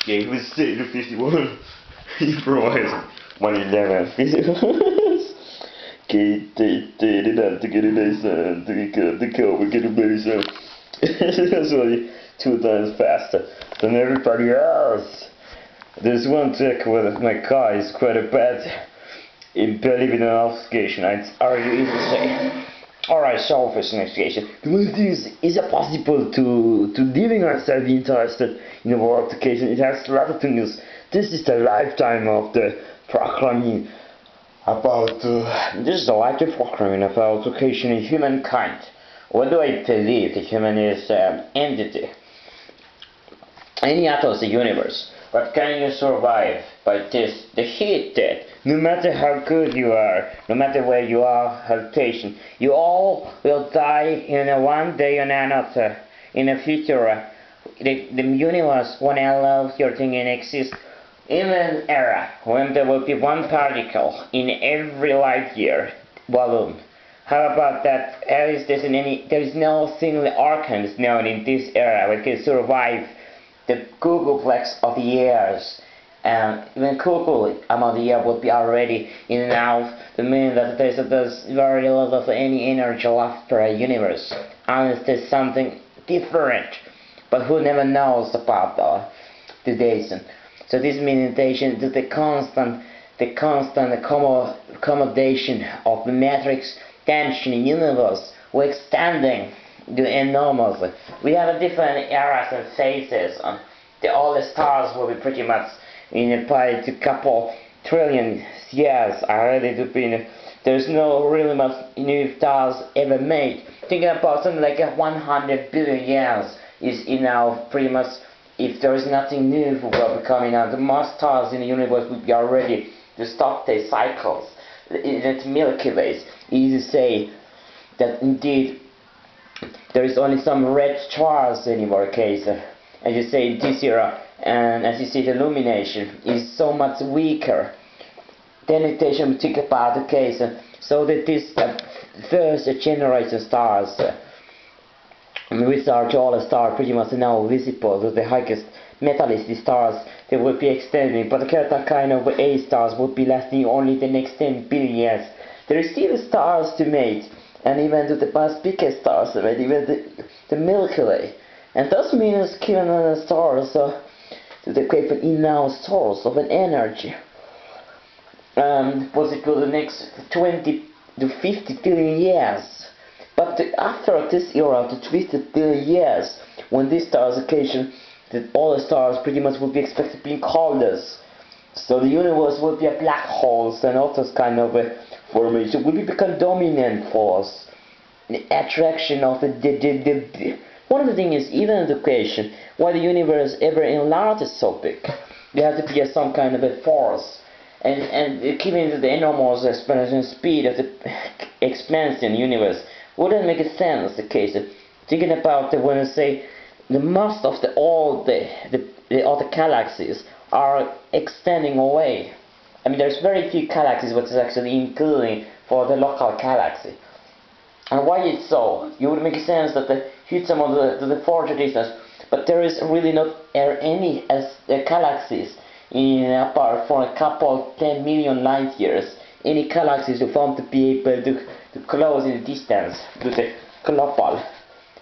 Okay, who's state of 51? Improvise 111 physicals. Okay, take it out to get it nice and the cover, get it nice and that's only 2 times faster than everybody else. There's one trick with my car is quite a bad in believing in obfuscation. It's already easy to say. Alright, selfish investigation. The one thing is it possible to living ourselves interested in our application? It has a lot of things. This is the lifetime of the programming about this is the lifetime programming about education in humankind. What do I believe? The human is entity. Any atoms in the universe. But can you survive by this? The heat that no matter how good you are, no matter where you are, habitation, you all will die in one day or another. In the future, the universe won't allow your thing to exist. In an era when there will be one particle in every light year volume. How about that? There is no single organism known in this era that can survive the googolplex of the years, and even Google among the year would be already in now the meaning that there's very little of any energy left per universe, unless there's something different, but who never knows about the days. So this meditation to the constant accommodation of the matrix tension in universe, we're extending the enormously. We have a different eras and phases. All the stars will be pretty much in probably a couple trillion years already to be. There's no really much new stars ever made. Thinking about something like 100 billion years is now pretty much. If there is nothing new will be coming out, the most stars in the universe would be already to stop their cycles. It's Milky Ways. Easy to say that indeed there is only some red stars anymore case. As you say, this era, and as you see, the illumination is so much weaker. Then meditation will think about the case, so that this first generation stars, which are to all the stars pretty much now visible, to the highest metallic stars, they will be extending, but the certain kind of A stars would be lasting only the next 10 billion years. There is still stars to make, and even to the past biggest stars, right? Even the Milky Way. And thus means given the stars to the great in-now source of an energy. Possibly the next 20 to 50 billion years. But after this era, the 50 billion years, when these stars occasion, that all the stars pretty much will be expected to be colors. So the universe will be a black holes and all those kind of formation will become dominant force. The attraction of the one of the things is even in the creation, why the universe ever enlarges so big, there has to be some kind of a force. And given the enormous exponential speed of the expansion universe, wouldn't make sense the case. Thinking about when I say the most of all the galaxies are extending away. I mean, there's very few galaxies which is actually including for the local galaxy. And why it's so? You would make sense that the huge sum of the further distance, but there is really not any galaxies in apart from a couple 10 million light years. Any galaxies are found to be able to close in distance to the global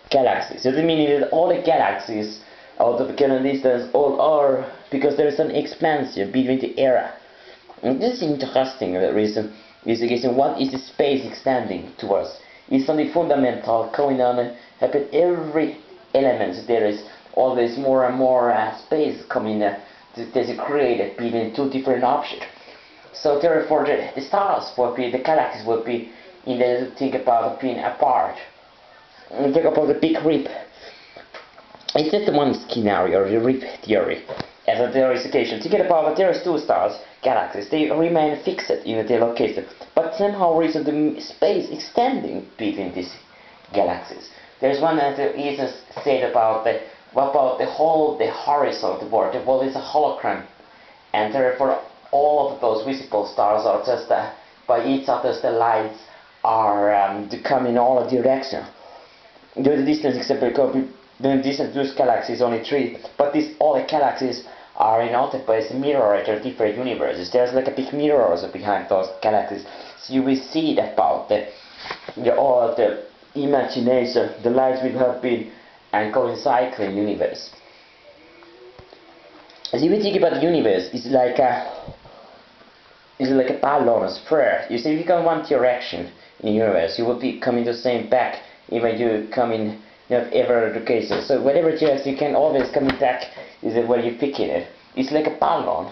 galaxies. So that means that all the galaxies out of the given distance all are because there is an expansion between the era. And this is interesting. The reason is the question: what is the space extending towards? Is something fundamental going on happen every element. There is always more and more space coming to create between two different objects. So therefore the stars will be, the galaxies will be in the think about being apart. And think about the big rip. It's just one scenario, the rip theory. As there is occasion, think about that there is two stars, galaxies, they remain fixed in their location, but somehow reason the space extending between these galaxies. There's one that is said about the horizon of the world. The world is a hologram, and therefore all of those visible stars are just by each other the lights are to come in all directions. The distance except then these galaxies only 3, but all the galaxies are in outer space mirrored to different universes. There's like a big mirror also behind those galaxies, so you will see about all the imagination, the light will have been and go in cycling universe. As you think about the universe, it's like a balloon, a sphere. You see, if you go in one direction in the universe, you will be coming the same back, even you come in not ever the case. So whatever direction you can always coming back is where you're picking it. It's like a balloon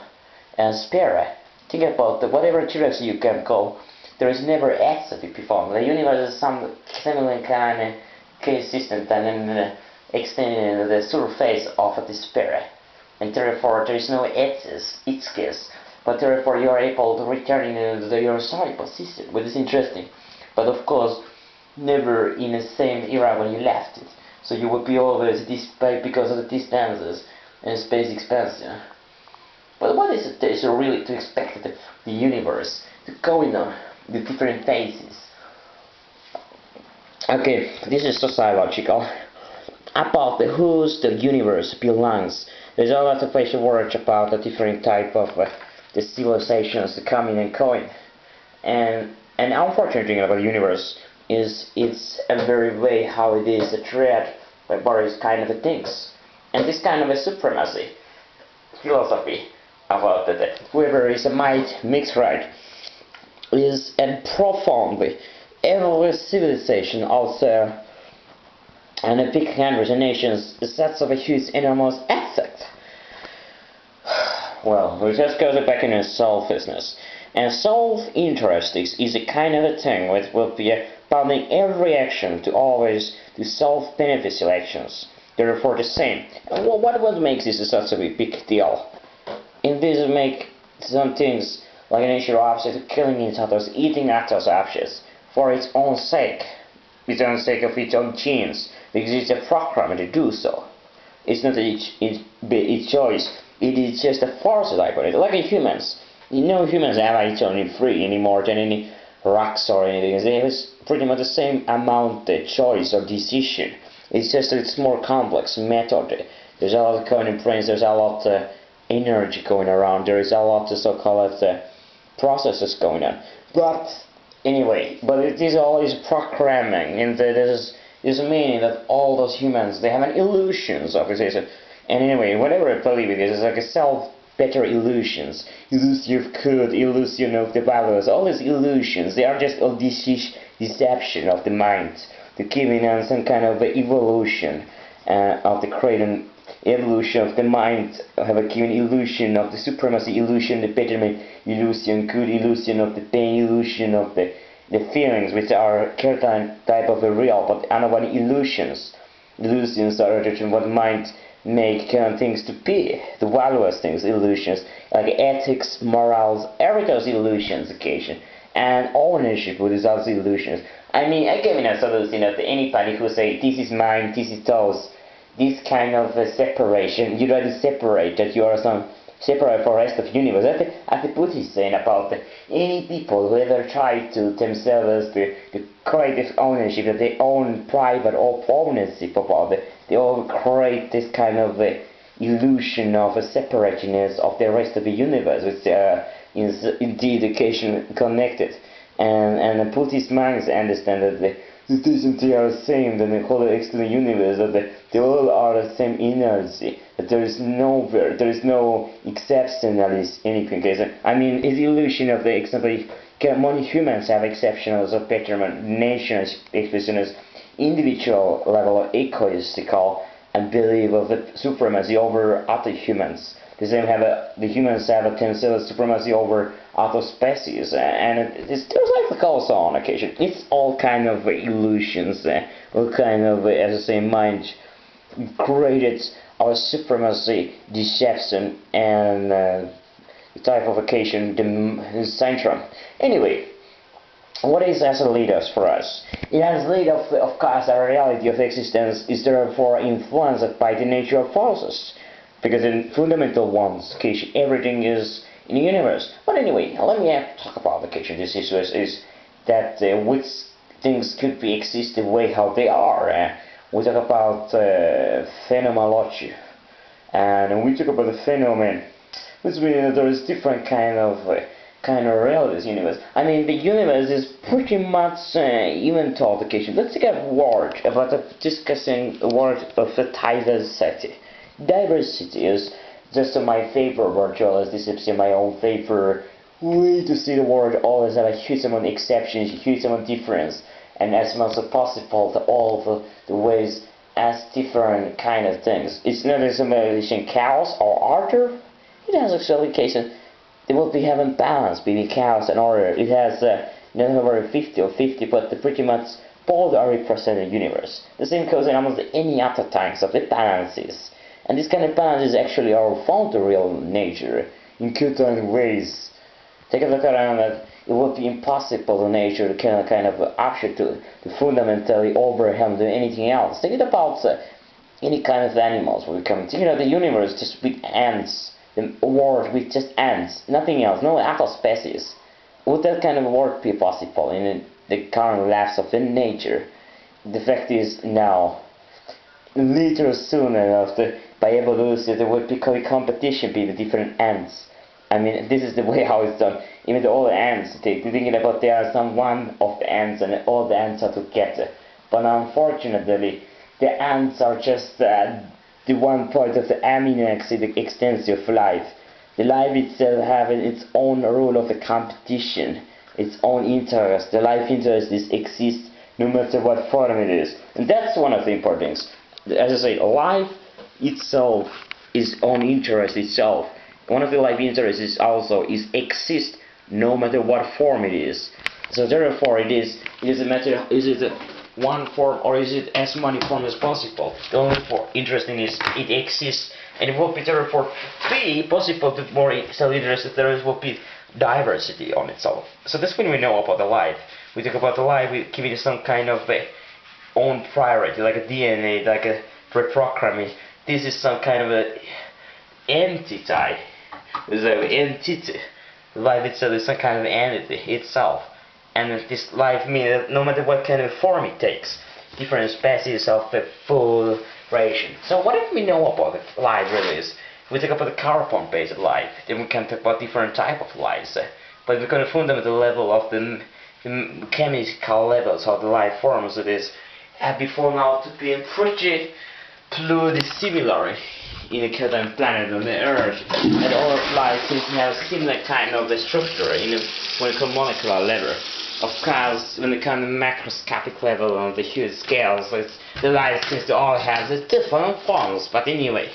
and sphere. Think about whatever direction you can go, there is never ends to be performed. The universe is some similar kind of case system than extending the surface of the sphere. And therefore there is no edges, but therefore you are able to return into your side position, which is interesting. But of course, never in the same era when you left it. So you will be always because of the distances and space expansion. But what is it there is really to expect the universe to go in the different phases? Okay, this is sociological. About whose the universe belongs. There's a lot of words about the different type of the civilizations coming and going. And unfortunate thing about the universe is it's a very way how it is treated by various kind of things. And this kind of a supremacy philosophy about that whoever is a might mixed right is and profoundly every civilization out there and a big countries and nations sets of a huge enormous effect. Well, we just go back into selfishness. And self-interest is a kind of a thing which will be bounding every action to always do self-beneficial actions. Therefore the same. And what makes this such a big deal? In this make some things like an issue of object killing each other's, eating others' objects for its own sake. Its own sake of its own genes, because it's a program to do so. It's not its choice, it is just a force I put it. Like in humans. You know humans are each only free any more than any rocks or anything. They have pretty much the same amount of choice or decision. It's just that it's more complex method. There's a lot of cognitive brains, there's a lot of energy going around, there is a lot of so-called processes going on. But anyway, but it is always programming, and there's meaning that all those humans, they have an illusions of it. And anyway, whatever I believe it is like a better illusions, illusion of code, illusion of the values, all these illusions, they are just a deception of the mind, to giving them some kind of evolution of the creating evolution of the mind, have a given illusion of the supremacy, illusion, the betterment, illusion, good illusion of the pain, illusion of the feelings, which are certain type of a real, but another illusions. Illusions are what mind make things to be, the valueless things, illusions, like ethics, morals, every those illusions occasion, and ownership with those illusions. I mean, I give in a solution of anybody who say, this is mine, this is those, this kind of separation, you try to separate, that you are some separate from the rest of the universe. As the Buddhists saying about any people who ever try to themselves to create this ownership, that they own private or ownership about it, they all create this kind of illusion of a separatedness of the rest of the universe, which is indeed occasionally connected. And the Buddhist minds understand that they are the same, that the whole external universe, that they all are the same energy, that there is no exceptionalist anything. I mean, it's the illusion of the example, many humans have exceptional of betterment, nations expressions, individual level of egoistical and belief of the supremacy over other humans. The same the humans have a themselves supremacy over other species, and there's like also on occasion. It's all kind of illusions, all kind of, as I say, mind created our supremacy, deception, and the type of occasion, the syndrome. Anyway, what is as a leaders for us? It has lead of course our reality of existence is therefore influenced by the nature of forces, because in fundamental ones, everything is in the universe. But anyway, let me talk about vacation. This issue is that which things could be exist the way how they are. we talk about phenomenology, and we talk about the phenomenon, which means that there is different kind of realities universe. I mean, the universe is pretty much even to application. Let's take a word about discussing a word of the diversity. Diversity is just my favorite word, as this is my own favorite way to see the world. Always have a huge amount of exceptions, huge amount of difference, and as much as possible to all the ways as different kind of things. It's not a simulation chaos or order. It has actually occasion they will be having balance between chaos and order. It has never 50 or 50, but pretty much both are represented in the universe. The same goes in almost any other types of the balances. And this kind of balance is actually our found in real nature in certain ways. Take a look around that it would be impossible in nature to kind of object to fundamentally overwhelm anything else. Think about any kind of animals we come to. The universe just with ants, the world with just ants, nothing else, no other species. Would that kind of world be possible in the current laws of the nature? The fact is now, later or sooner enough, by evolution, there would be a competition between the different ants. I mean, this is the way how it's done. Even all the ants, they're thinking about there are some one of the ants and all the ants are together. But unfortunately, the ants are just the one part of the amino acid extension of life. The life itself having its own rule of the competition, its own interest. The life interest exists no matter what form it is. And that's one of the important things. As I say, life itself is own interest itself. One of the life interests is also exist no matter what form it is. So therefore it is a matter, is it one form or is it as many forms as possible? The only interesting is it exists, and it will be therefore be possible to more interested there will be diversity on itself. So that's when we know about the life. We talk about the life, we give it some kind of own priority, like a DNA, like a reprogramming. This is some kind of a entity. Is an entity. Life itself is some kind of entity itself, and this life means that no matter what kind of form it takes, different species of the full ration. So what if we know about the life really is? If we talk about the carbon-based life, then we can talk about different type of lives. But we're going to fundamental level of the chemical levels of the life forms it is before now to be pretty similar in a certain planet on the Earth, and all of life seems to have similar kind of structure in when it comes molecular level. Of course, when it comes to macroscopic level on the huge scale, so the life seems to all have the different forms. But anyway.